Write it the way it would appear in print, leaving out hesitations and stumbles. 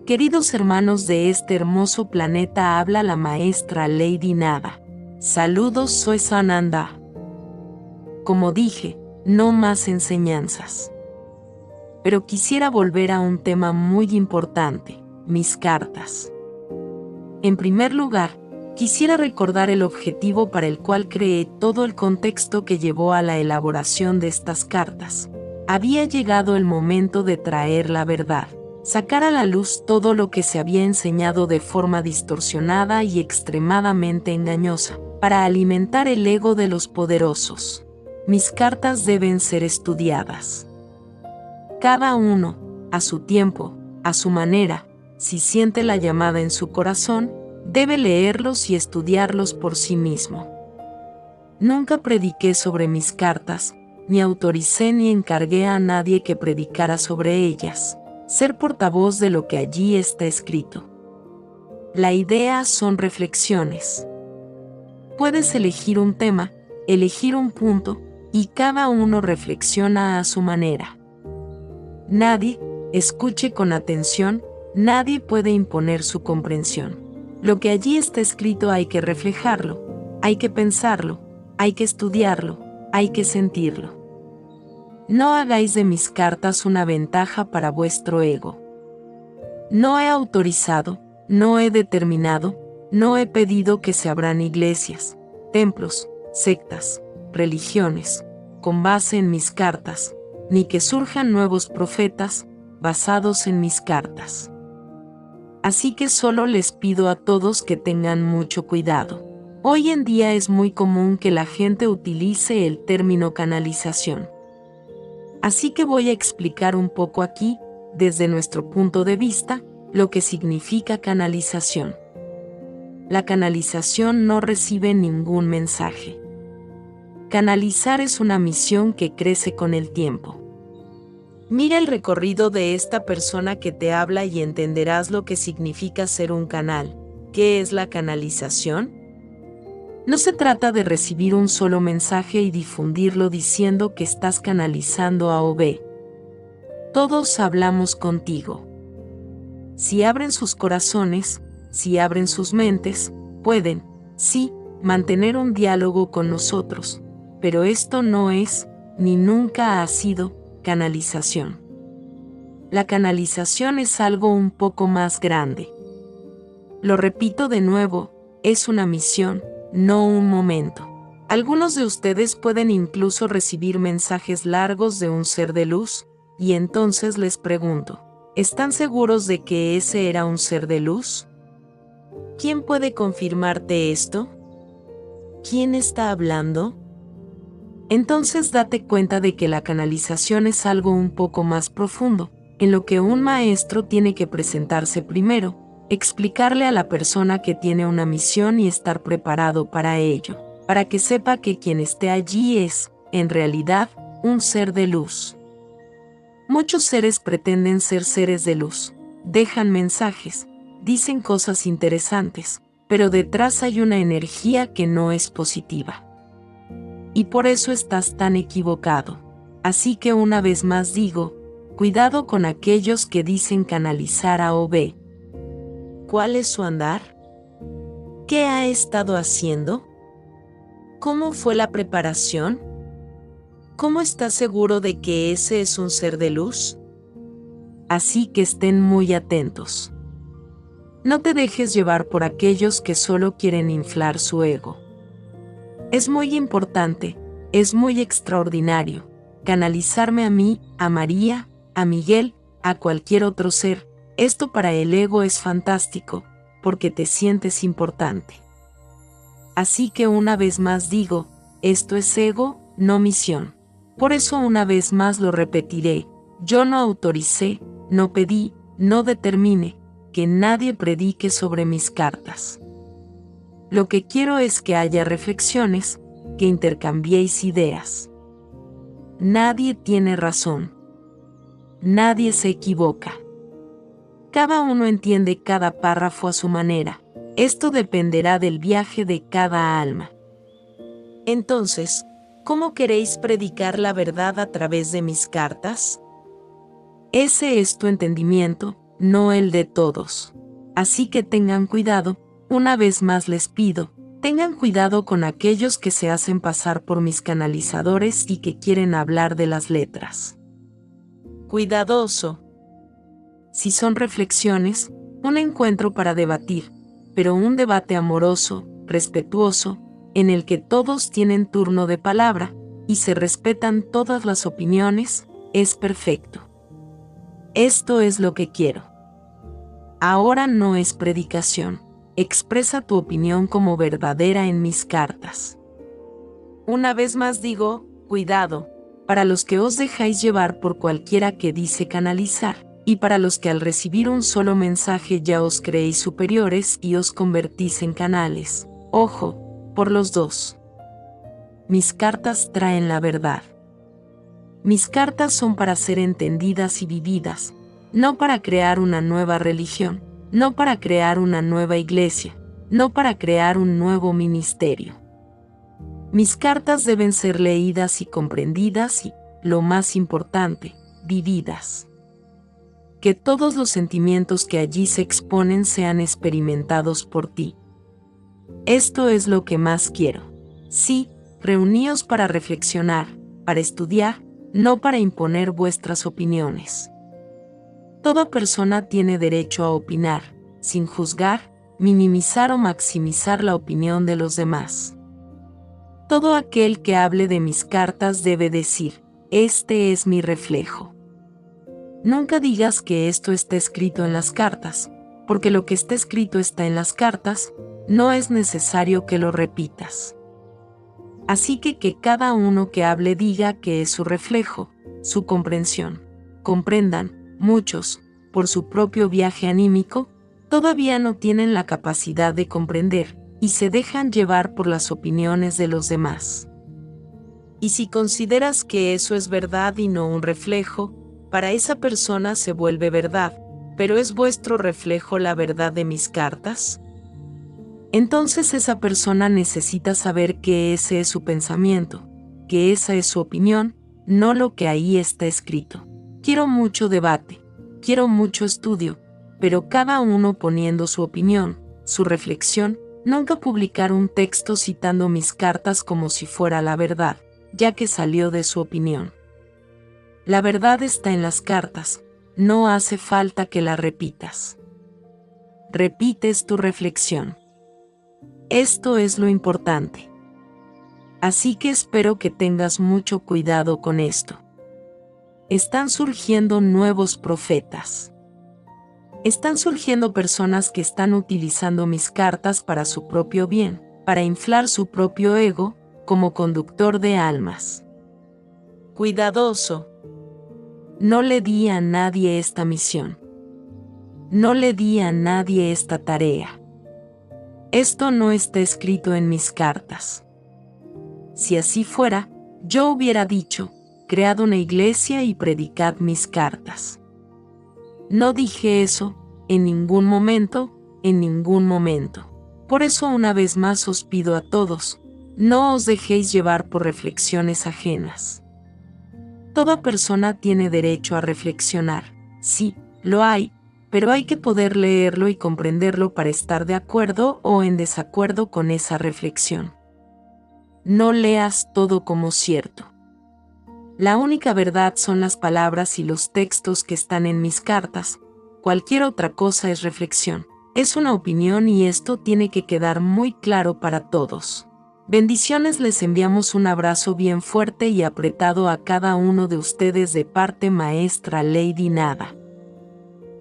Queridos hermanos de este hermoso planeta, habla la maestra Lady Nada. Saludos, soy Sananda. Como dije, no más enseñanzas. Pero quisiera volver a un tema muy importante, mis cartas. En primer lugar, quisiera recordar el objetivo para el cual creé todo el contexto que llevó a la elaboración de estas cartas. Había llegado el momento de traer la verdad. Sacar a la luz todo lo que se había enseñado de forma distorsionada y extremadamente engañosa, para alimentar el ego de los poderosos. Mis cartas deben ser estudiadas. Cada uno, a su tiempo, a su manera, si siente la llamada en su corazón, debe leerlos y estudiarlos por sí mismo. Nunca prediqué sobre mis cartas, ni autoricé ni encargué a nadie que predicara sobre ellas. Ser portavoz de lo que allí está escrito. La idea son reflexiones. Puedes elegir un tema, elegir un punto, y cada uno reflexiona a su manera. Nadie, escuche con atención, nadie puede imponer su comprensión. Lo que allí está escrito hay que reflejarlo, hay que pensarlo, hay que estudiarlo, hay que sentirlo. No hagáis de mis cartas una ventaja para vuestro ego. No he autorizado, no he determinado, no he pedido que se abran iglesias, templos, sectas, religiones, con base en mis cartas, ni que surjan nuevos profetas, basados en mis cartas. Así que solo les pido a todos que tengan mucho cuidado. Hoy en día es muy común que la gente utilice el término canalización. Así que voy a explicar un poco aquí, desde nuestro punto de vista, lo que significa canalización. La canalización no recibe ningún mensaje. Canalizar es una misión que crece con el tiempo. Mira el recorrido de esta persona que te habla y entenderás lo que significa ser un canal. ¿Qué es la canalización? No se trata de recibir un solo mensaje y difundirlo diciendo que estás canalizando A o B. Todos hablamos contigo. Si abren sus corazones, si abren sus mentes, pueden, sí, mantener un diálogo con nosotros, pero esto no es, ni nunca ha sido, canalización. La canalización es algo un poco más grande. Lo repito de nuevo, es una misión, no un momento. Algunos de ustedes pueden incluso recibir mensajes largos de un ser de luz, y entonces les pregunto, ¿están seguros de que ese era un ser de luz? ¿Quién puede confirmarte esto? ¿Quién está hablando? Entonces date cuenta de que la canalización es algo un poco más profundo, en lo que un maestro tiene que presentarse primero, explicarle a la persona que tiene una misión y estar preparado para ello, para que sepa que quien esté allí es, en realidad, un ser de luz. Muchos seres pretenden ser seres de luz, dejan mensajes, dicen cosas interesantes, pero detrás hay una energía que no es positiva. Y por eso estás tan equivocado. Así que una vez más digo, cuidado con aquellos que dicen canalizar A o B. ¿Cuál es su andar? ¿Qué ha estado haciendo? ¿Cómo fue la preparación? ¿Cómo está seguro de que ese es un ser de luz? Así que estén muy atentos. No te dejes llevar por aquellos que solo quieren inflar su ego. Es muy importante, es muy extraordinario, canalizarme a mí, a María, a Miguel, a cualquier otro ser. Esto para el ego es fantástico, porque te sientes importante. Así que una vez más digo, esto es ego, no misión. Por eso una vez más lo repetiré, yo no autoricé, no pedí, no determine, que nadie predique sobre mis cartas. Lo que quiero es que haya reflexiones, que intercambiéis ideas. Nadie tiene razón. Nadie se equivoca. Cada uno entiende cada párrafo a su manera. Esto dependerá del viaje de cada alma. Entonces, ¿cómo queréis predicar la verdad a través de mis cartas? Ese es tu entendimiento, no el de todos. Así que tengan cuidado, una vez más les pido, tengan cuidado con aquellos que se hacen pasar por mis canalizadores y que quieren hablar de las letras. Cuidadoso. Si son reflexiones, un encuentro para debatir, pero un debate amoroso, respetuoso, en el que todos tienen turno de palabra y se respetan todas las opiniones, es perfecto. Esto es lo que quiero. Ahora no es predicación, expresa tu opinión como verdadera en mis cartas. Una vez más digo, cuidado, para los que os dejáis llevar por cualquiera que dice canalizar, y para los que al recibir un solo mensaje ya os creéis superiores y os convertís en canales. Ojo, por los dos. Mis cartas traen la verdad. Mis cartas son para ser entendidas y vividas, no para crear una nueva religión, no para crear una nueva iglesia, no para crear un nuevo ministerio. Mis cartas deben ser leídas y comprendidas y, lo más importante, vividas. Que todos los sentimientos que allí se exponen sean experimentados por ti. Esto es lo que más quiero. Sí, reuníos para reflexionar, para estudiar, no para imponer vuestras opiniones. Toda persona tiene derecho a opinar, sin juzgar, minimizar o maximizar la opinión de los demás. Todo aquel que hable de mis cartas debe decir, este es mi reflejo. Nunca digas que esto está escrito en las cartas, porque lo que está escrito está en las cartas, no es necesario que lo repitas. Así que cada uno que hable diga que es su reflejo, su comprensión. Comprendan, muchos, por su propio viaje anímico, todavía no tienen la capacidad de comprender, y se dejan llevar por las opiniones de los demás. Y si consideras que eso es verdad y no un reflejo, para esa persona se vuelve verdad, pero ¿es vuestro reflejo la verdad de mis cartas? Entonces esa persona necesita saber que ese es su pensamiento, que esa es su opinión, no lo que ahí está escrito. Quiero mucho debate, quiero mucho estudio, pero cada uno poniendo su opinión, su reflexión, nunca publicar un texto citando mis cartas como si fuera la verdad, ya que salió de su opinión. La verdad está en las cartas, no hace falta que la repitas. Repites tu reflexión. Esto es lo importante. Así que espero que tengas mucho cuidado con esto. Están surgiendo nuevos profetas. Están surgiendo personas que están utilizando mis cartas para su propio bien, para inflar su propio ego, como conductor de almas. Cuidadoso. No le di a nadie esta misión. No le di a nadie esta tarea. Esto no está escrito en mis cartas. Si así fuera, yo hubiera dicho, cread una iglesia y predicad mis cartas. No dije eso, en ningún momento, en ningún momento. Por eso una vez más os pido a todos, no os dejéis llevar por reflexiones ajenas. Toda persona tiene derecho a reflexionar, sí, lo hay, pero hay que poder leerlo y comprenderlo para estar de acuerdo o en desacuerdo con esa reflexión. No leas todo como cierto. La única verdad son las palabras y los textos que están en mis cartas, cualquier otra cosa es reflexión, es una opinión y esto tiene que quedar muy claro para todos. Bendiciones, les enviamos un abrazo bien fuerte y apretado a cada uno de ustedes de parte maestra Lady Nada.